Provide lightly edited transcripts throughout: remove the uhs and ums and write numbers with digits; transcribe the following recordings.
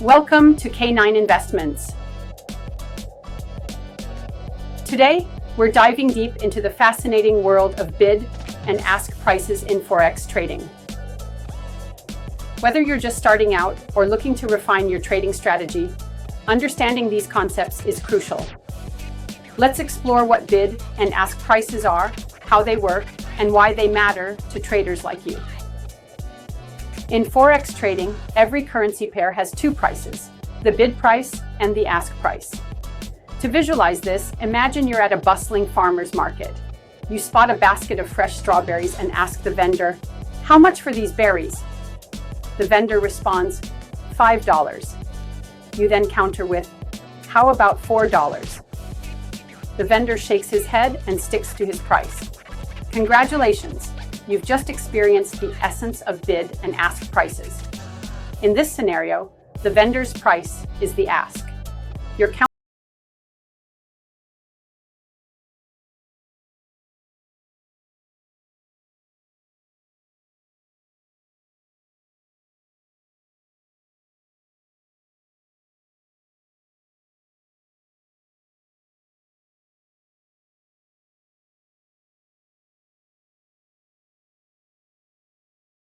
Welcome to K9 Investments. Today, we're diving deep into the fascinating world of bid and ask prices in Forex trading. Whether you're just starting out or looking to refine your trading strategy, understanding these concepts is crucial. Let's explore what bid and ask prices are, how they work, and why they matter to traders like you. In Forex trading, every currency pair has two prices, the bid price and the ask price. To visualize this, imagine you're at a bustling farmer's market. You spot a basket of fresh strawberries and ask the vendor, "How much for these berries?" The vendor responds, $5. You then counter with, "How about $4? The vendor shakes his head and sticks to his price. Congratulations! You've just experienced the essence of bid and ask prices. In this scenario, the vendor's price is the ask. Your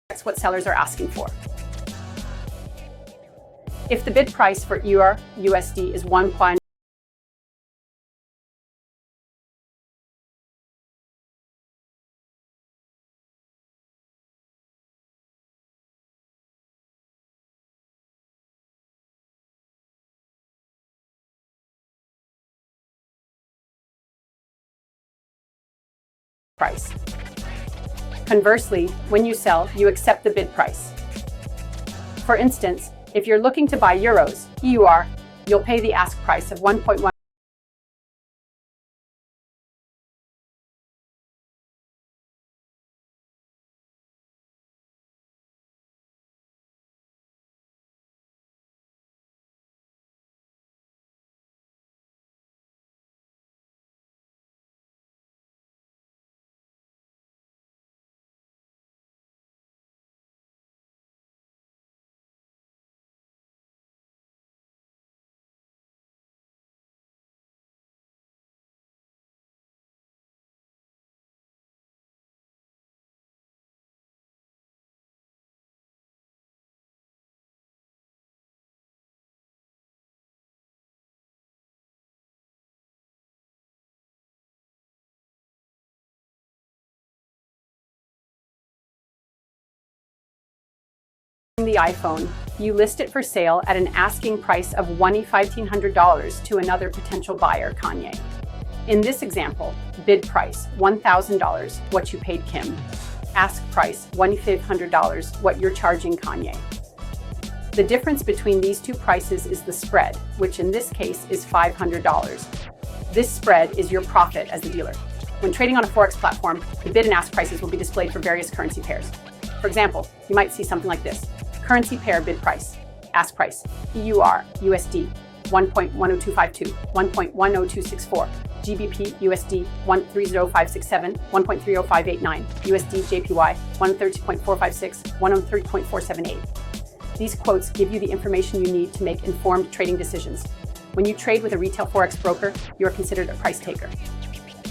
That's what sellers are asking for. If the bid price for EUR USD is 1. Price. Conversely, when you sell, you accept the bid price. For instance, if you're looking to buy euros, EUR, you'll pay the ask price of 1.1. The iPhone, you list it for sale at an asking price of $1,500 to another potential buyer, Kanye. In this example, bid price $1,000, what you paid Kim. Ask price $1,500, what you're charging Kanye. The difference between these two prices is the spread, which in this case is $500. This spread is your profit as the dealer. When trading on a Forex platform, the bid and ask prices will be displayed for various currency pairs. For example, you might see something like this. Currency pair bid price, ask price, EUR USD 1.10252, 1.10264, GBP USD 130.567, 1.30589, USD JPY 130.456, 103.478. These quotes give you the information you need to make informed trading decisions. When you trade with a retail Forex broker, you are considered a price taker.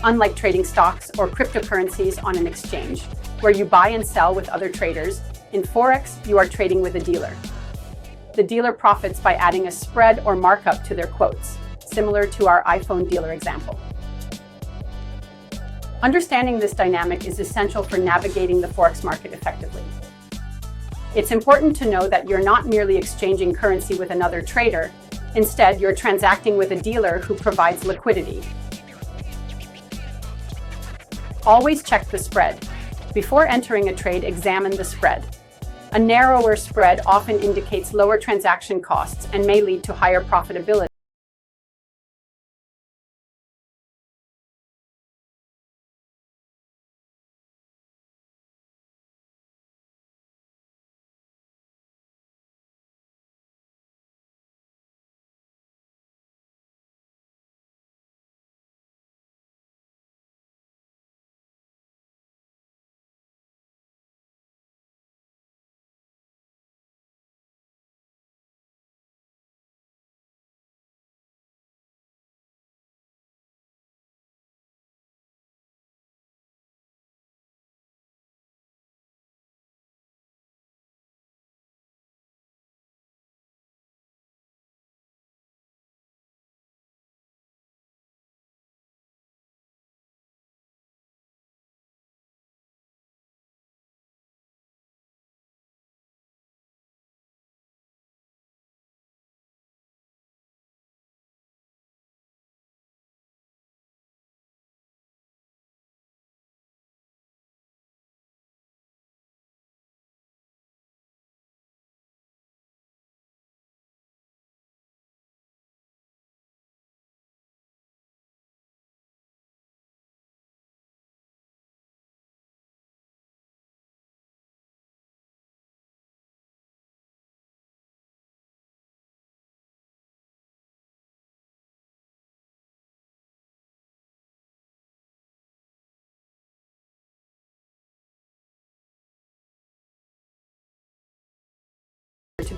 Unlike trading stocks or cryptocurrencies on an exchange, where you buy and sell with other traders, in Forex, you are trading with a dealer. The dealer profits by adding a spread or markup to their quotes, similar to our iPhone dealer example. Understanding this dynamic is essential for navigating the Forex market effectively. It's important to know that you're not merely exchanging currency with another trader. Instead, you're transacting with a dealer who provides liquidity. Always check the spread. Before entering a trade, examine the spread. A narrower spread often indicates lower transaction costs and may lead to higher profitability.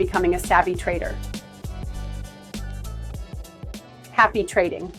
becoming a savvy trader. Happy trading!